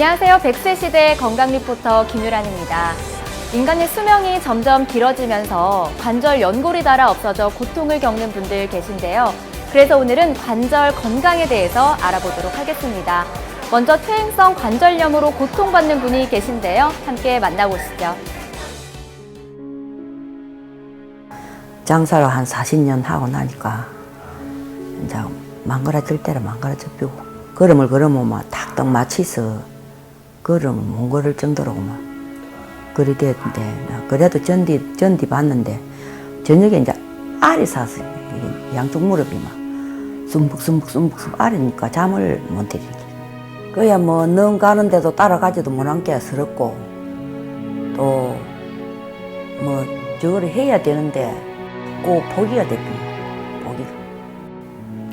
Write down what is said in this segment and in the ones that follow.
안녕하세요. 100세 시대 건강 리포터 김유란입니다. 인간의 수명이 점점 길어지면서 관절 연골이 닳아 없어져 고통을 겪는 분들 계신데요. 그래서 오늘은 관절 건강에 대해서 알아보도록 하겠습니다. 먼저 퇴행성 관절염으로 고통받는 분이 계신데요. 함께 만나보시죠. 장사를 한 40년 하고 나니까 이제 망가질 때는 망가져피고 걸음을 걸으면 막 탁탁 마취서 걸으면 못 걸을 정도로 막 그리 됐는데 그래도 전디 봤는데 저녁에 이제 알이 사서 양쪽 무릎이 막 숨북숨북 알이니까 잠을 못 들이게 그야 뭐 넌 가는데도 따라가지도 못한 게 서럽고 또 뭐 저거를 해야 되는데 꼭 포기가 됐군요. 포기가.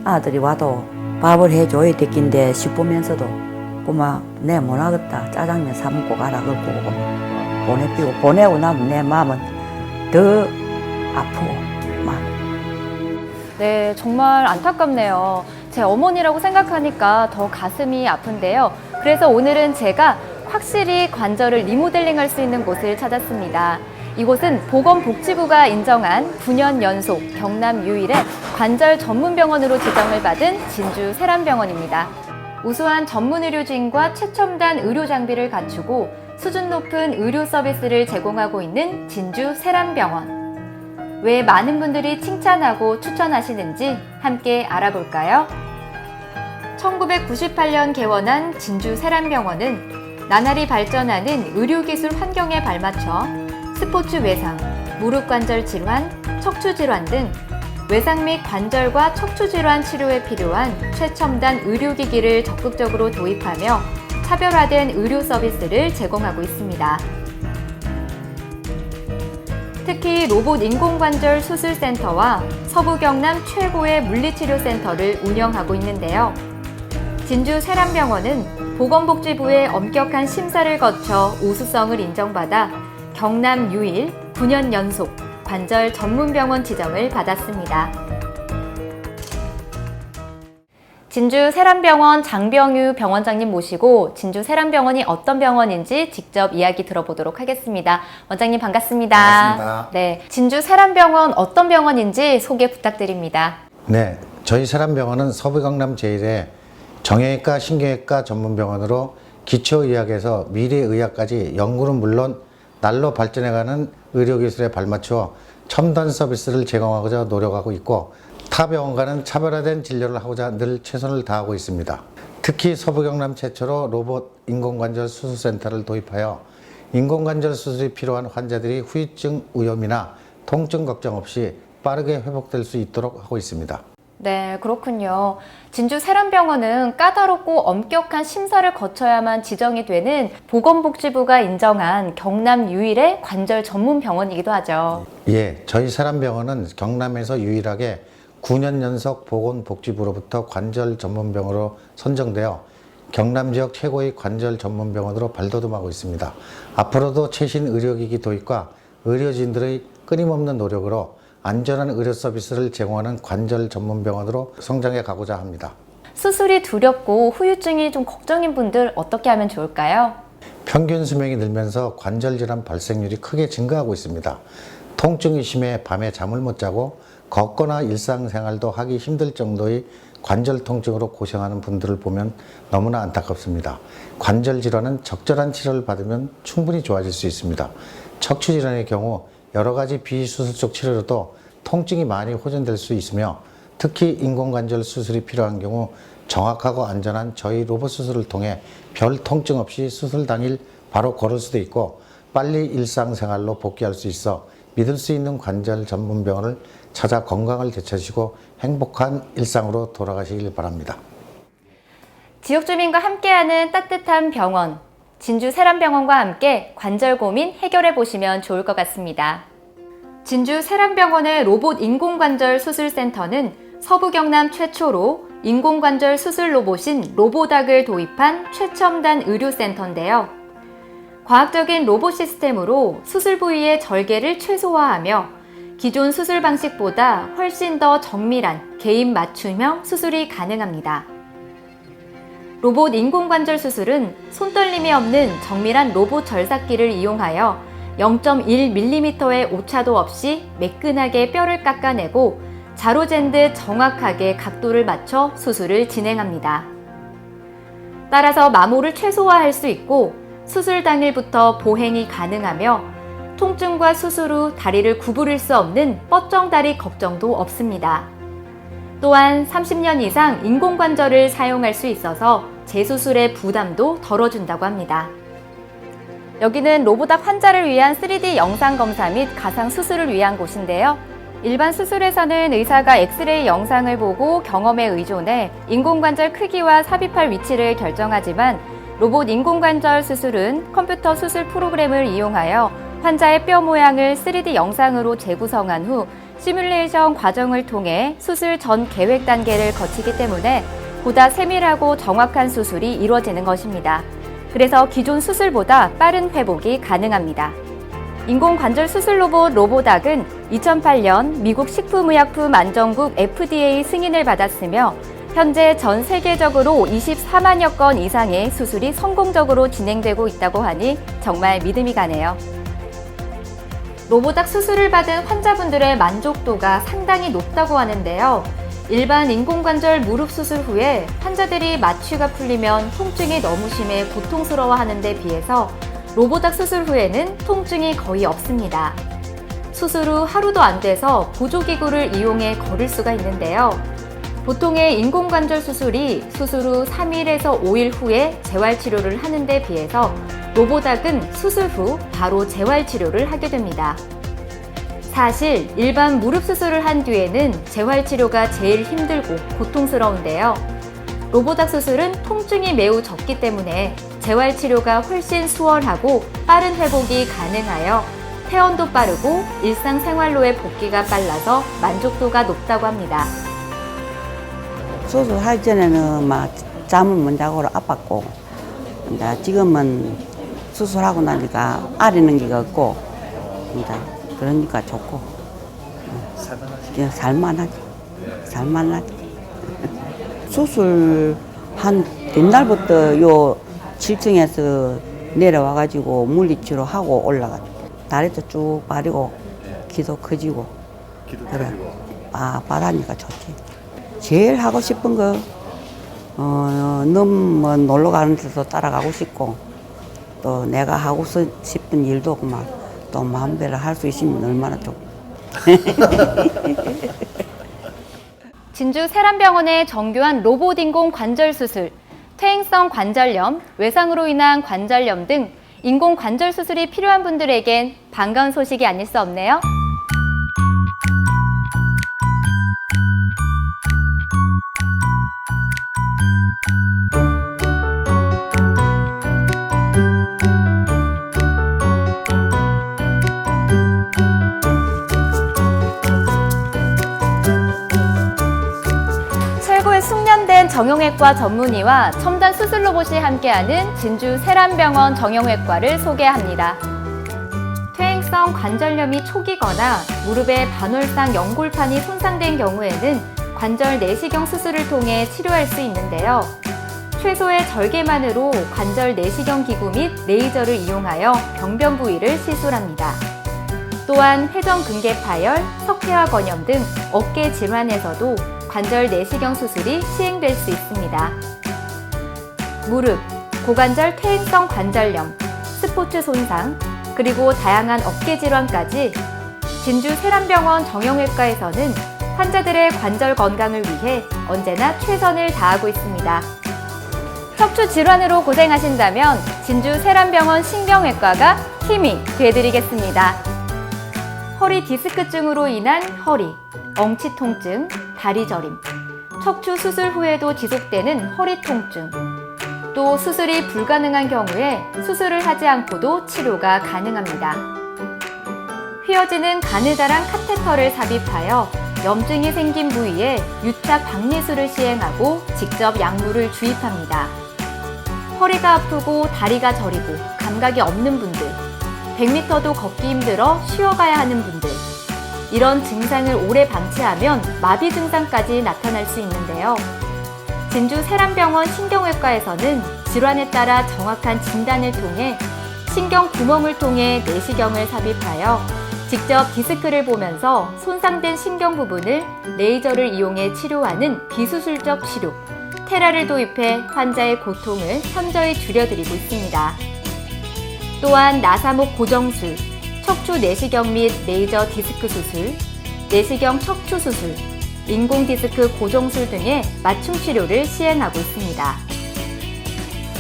아들이 와도 밥을 해줘야 됐긴데 싶으면서도 꼬마 내 못하겠다. 짜장면 사 먹고 가라 그러고 보내피고 보내고 나면 내 마음은 더 아프고 막. 네, 정말 안타깝네요. 제 어머니라고 생각하니까 더 가슴이 아픈데요. 그래서 오늘은 제가 확실히 관절을 리모델링할 수 있는 곳을 찾았습니다. 이곳은 보건복지부가 인정한 9년 연속 경남 유일의 관절 전문병원으로 지정을 받은 진주 세란병원입니다. 우수한 전문 의료진과 최첨단 의료 장비를 갖추고 수준 높은 의료 서비스를 제공하고 있는 진주 세란병원. 왜 많은 분들이 칭찬하고 추천하시는지 함께 알아볼까요? 1998년 개원한 진주 세란병원은 나날이 발전하는 의료기술 환경에 발맞춰 스포츠 외상, 무릎 관절 질환, 척추 질환 등 외상 및 관절과 척추 질환 치료에 필요한 최첨단 의료기기를 적극적으로 도입하며 차별화된 의료 서비스를 제공하고 있습니다. 특히 로봇 인공관절 수술센터와 서부 경남 최고의 물리치료센터를 운영하고 있는데요. 진주 세란병원은 보건복지부의 엄격한 심사를 거쳐 우수성을 인정받아 경남 유일 9년 연속 관절 전문병원 지정을 받았습니다. 진주 세란병원 장병유 병원장님 모시고 진주 세란병원이 어떤 병원인지 직접 이야기 들어보도록 하겠습니다. 원장님 반갑습니다. 반갑습니다. 네, 진주 세란병원 어떤 병원인지 소개 부탁드립니다. 네, 저희 세란병원은 서부 경남 제1의 정형외과, 신경외과 전문병원으로 기초의학에서 미래의학까지 연구는 물론 날로 발전해가는 의료기술에 발맞추어 첨단 서비스를 제공하고자 노력하고 있고 타 병원과는 차별화된 진료를 하고자 늘 최선을 다하고 있습니다. 특히 서부 경남 최초로 로봇 인공관절 수술센터를 도입하여 인공관절 수술이 필요한 환자들이 후유증 위험이나 통증 걱정 없이 빠르게 회복될 수 있도록 하고 있습니다. 네, 그렇군요. 진주 세란병원은 까다롭고 엄격한 심사를 거쳐야만 지정이 되는 보건복지부가 인정한 경남 유일의 관절 전문 병원이기도 하죠. 예, 저희 세란병원은 경남에서 유일하게 9년 연속 보건복지부로부터 관절 전문병원으로 선정되어 경남 지역 최고의 관절 전문병원으로 발돋움하고 있습니다. 앞으로도 최신 의료기기 도입과 의료진들의 끊임없는 노력으로 안전한 의료 서비스를 제공하는 관절 전문병원으로 성장해 가고자 합니다. 수술이 두렵고 후유증이 좀 걱정인 분들 어떻게 하면 좋을까요? 평균 수명이 늘면서 관절 질환 발생률이 크게 증가하고 있습니다. 통증이 심해 밤에 잠을 못 자고 걷거나 일상생활도 하기 힘들 정도의 관절 통증으로 고생하는 분들을 보면 너무나 안타깝습니다. 관절 질환은 적절한 치료를 받으면 충분히 좋아질 수 있습니다. 척추 질환의 경우 여러 가지 비수술적 치료로도 통증이 많이 호전될 수 있으며 특히 인공관절 수술이 필요한 경우 정확하고 안전한 저희 로봇 수술을 통해 별 통증 없이 수술 당일 바로 걸을 수도 있고 빨리 일상생활로 복귀할 수 있어 믿을 수 있는 관절 전문병원을 찾아 건강을 되찾으시고 행복한 일상으로 돌아가시길 바랍니다. 지역 주민과 함께하는 따뜻한 병원, 진주 세란병원과 함께 관절 고민 해결해 보시면 좋을 것 같습니다. 진주 세란병원의 로봇 인공관절 수술센터는 서부 경남 최초로 인공관절 수술 로봇인 로보닥을 도입한 최첨단 의료센터인데요. 과학적인 로봇 시스템으로 수술 부위의 절개를 최소화하며 기존 수술 방식보다 훨씬 더 정밀한 개인 맞춤형 수술이 가능합니다. 로봇 인공관절 수술은 손떨림이 없는 정밀한 로봇 절삭기를 이용하여 0.1mm의 오차도 없이 매끈하게 뼈를 깎아내고 자로 잰 듯 정확하게 각도를 맞춰 수술을 진행합니다. 따라서 마모를 최소화할 수 있고 수술 당일부터 보행이 가능하며 통증과 수술 후 다리를 구부릴 수 없는 뻗정다리 걱정도 없습니다. 또한 30년 이상 인공관절을 사용할 수 있어서 재수술의 부담도 덜어준다고 합니다. 여기는 로보닥 환자를 위한 3D 영상 검사 및 가상 수술을 위한 곳인데요. 일반 수술에서는 의사가 엑스레이 영상을 보고 경험에 의존해 인공관절 크기와 삽입할 위치를 결정하지만 로봇 인공관절 수술은 컴퓨터 수술 프로그램을 이용하여 환자의 뼈 모양을 3D 영상으로 재구성한 후 시뮬레이션 과정을 통해 수술 전 계획 단계를 거치기 때문에 보다 세밀하고 정확한 수술이 이루어지는 것입니다. 그래서 기존 수술보다 빠른 회복이 가능합니다. 인공관절 수술 로봇 로보닥은 2008년 미국 식품의약품안전국 FDA 승인을 받았으며 현재 전 세계적으로 24만여 건 이상의 수술이 성공적으로 진행되고 있다고 하니 정말 믿음이 가네요. 로보닥 수술을 받은 환자분들의 만족도가 상당히 높다고 하는데요. 일반 인공관절 무릎 수술 후에 환자들이 마취가 풀리면 통증이 너무 심해 고통스러워하는 데 비해서 로보닥 수술 후에는 통증이 거의 없습니다. 수술 후 하루도 안 돼서 보조기구를 이용해 걸을 수가 있는데요. 보통의 인공관절 수술이 수술 후 3일에서 5일 후에 재활치료를 하는 데 비해서 로보닥은 수술 후 바로 재활치료를 하게 됩니다. 사실 일반 무릎 수술을 한 뒤에는 재활치료가 제일 힘들고 고통스러운데요. 로보닥 수술은 통증이 매우 적기 때문에 재활치료가 훨씬 수월하고 빠른 회복이 가능하여 퇴원도 빠르고 일상생활로의 복귀가 빨라서 만족도가 높다고 합니다. 수술하기 전에는 막 잠을 못 자고 아팠고, 이제 지금은 수술하고 나니까 앓는 게 없고, 이제 그러니까 좋고. 살만하지. 살만하지. 수술 한 옛날부터 요 7층에서 내려와가지고 물리치료하고 올라가지고 다리도 쭉 빠리고 기도 커지고. 그래. 바라니까 좋지. 제일 하고 싶은 거, 너무 놀러 가는 데도 따라가고 싶고, 또 내가 하고 싶은 일도 막 또 마음대로 할 수 있으면 얼마나 좋고. 진주 세란병원의 정교한 로봇 인공 관절 수술, 퇴행성 관절염, 외상으로 인한 관절염 등 인공 관절 수술이 필요한 분들에겐 반가운 소식이 아닐 수 없네요. 최고의 숙련된 정형외과 전문의와 첨단 수술 로봇이 함께하는 진주 세란병원 정형외과를 소개합니다. 퇴행성 관절염이 초기거나 무릎의 반월상 연골판이 손상된 경우에는 관절 내시경 수술을 통해 치료할 수 있는데요. 최소의 절개만으로 관절 내시경 기구 및 레이저를 이용하여 병변 부위를 시술합니다. 또한 회전근개 파열, 석회화 건염 등 어깨 질환에서도 관절 내시경 수술이 시행될 수 있습니다. 무릎, 고관절 퇴행성 관절염, 스포츠 손상, 그리고 다양한 어깨 질환까지 진주 세란병원 정형외과에서는 환자들의 관절 건강을 위해 언제나 최선을 다하고 있습니다. 척추 질환으로 고생하신다면 진주 세란병원 신경외과가 힘이 되드리겠습니다. 허리 디스크증으로 인한 허리, 엉치 통증, 다리 저림, 척추 수술 후에도 지속되는 허리 통증, 또 수술이 불가능한 경우에 수술을 하지 않고도 치료가 가능합니다. 휘어지는 가느다란 카테터를 삽입하여 염증이 생긴 부위에 유착 박리술을 시행하고 직접 약물을 주입합니다. 허리가 아프고 다리가 저리고 감각이 없는 분들, 100m도 걷기 힘들어 쉬어가야 하는 분들, 이런 증상을 오래 방치하면 마비 증상까지 나타날 수 있는데요. 진주 세란병원 신경외과에서는 질환에 따라 정확한 진단을 통해 신경 구멍을 통해 내시경을 삽입하여 직접 디스크를 보면서 손상된 신경 부분을 레이저를 이용해 치료하는 비수술적 치료, 테라를 도입해 환자의 고통을 현저히 줄여드리고 있습니다. 또한 나사목 고정술, 척추 내시경 및 레이저 디스크 수술, 내시경 척추 수술, 인공 디스크 고정술 등의 맞춤 치료를 시행하고 있습니다.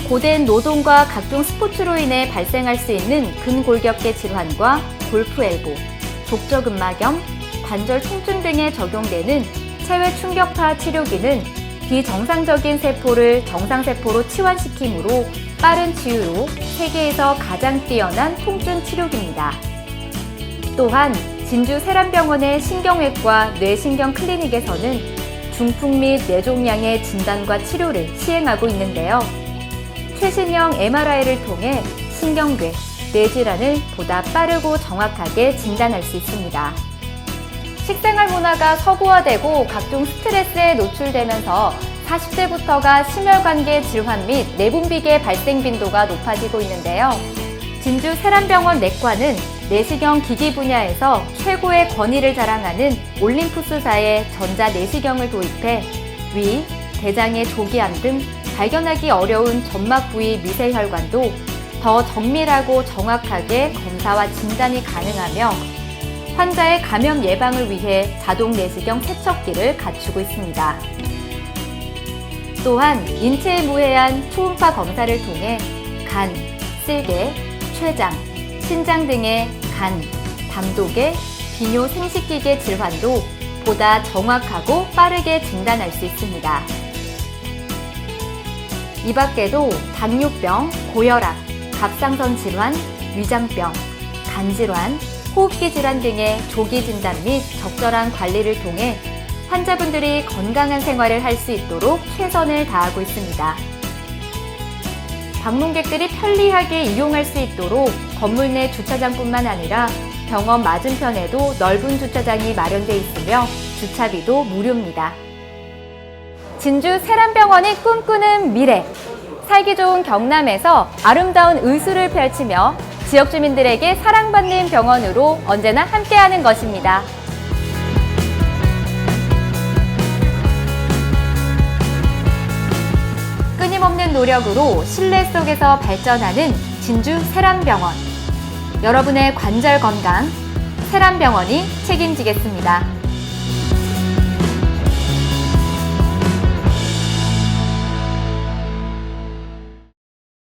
고된 노동과 각종 스포츠로 인해 발생할 수 있는 근골격계 질환과 골프 엘보, 족저근막염, 관절 통증 등에 적용되는 체외 충격파 치료기는 비정상적인 세포를 정상세포로 치환시키므로 빠른 치유로 세계에서 가장 뛰어난 통증 치료기입니다. 또한 진주 세란병원의 신경외과 뇌신경 클리닉에서는 중풍 및 뇌종양의 진단과 치료를 시행하고 있는데요. 최신형 MRI를 통해 신경괴, 뇌질환을 보다 빠르고 정확하게 진단할 수 있습니다. 식생활 문화가 서구화되고 각종 스트레스에 노출되면서 40대부터가 심혈관계 질환 및 내분비계 발생 빈도가 높아지고 있는데요. 진주 세란병원 내과는 내시경 기기 분야에서 최고의 권위를 자랑하는 올림푸스사의 전자 내시경을 도입해 위, 대장의 조기암 등 발견하기 어려운 점막 부위 미세혈관도 더 정밀하고 정확하게 검사와 진단이 가능하며 환자의 감염 예방을 위해 자동 내시경 세척기를 갖추고 있습니다. 또한 인체에 무해한 초음파 검사를 통해 간, 쓸개, 췌장, 신장 등의 간, 담독의 비뇨 생식기계 질환도 보다 정확하고 빠르게 진단할 수 있습니다. 이 밖에도 당뇨병, 고혈압, 갑상선 질환, 위장병, 간질환, 호흡기 질환 등의 조기 진단 및 적절한 관리를 통해 환자분들이 건강한 생활을 할 수 있도록 최선을 다하고 있습니다. 방문객들이 편리하게 이용할 수 있도록 건물 내 주차장뿐만 아니라 병원 맞은편에도 넓은 주차장이 마련되어 있으며 주차비도 무료입니다. 진주 세란병원이 꿈꾸는 미래, 살기 좋은 경남에서 아름다운 의술을 펼치며 지역 주민들에게 사랑받는 병원으로 언제나 함께하는 것입니다. 끊임없는 노력으로 신뢰 속에서 발전하는 진주 세란병원. 여러분의 관절 건강, 세란병원이 책임지겠습니다.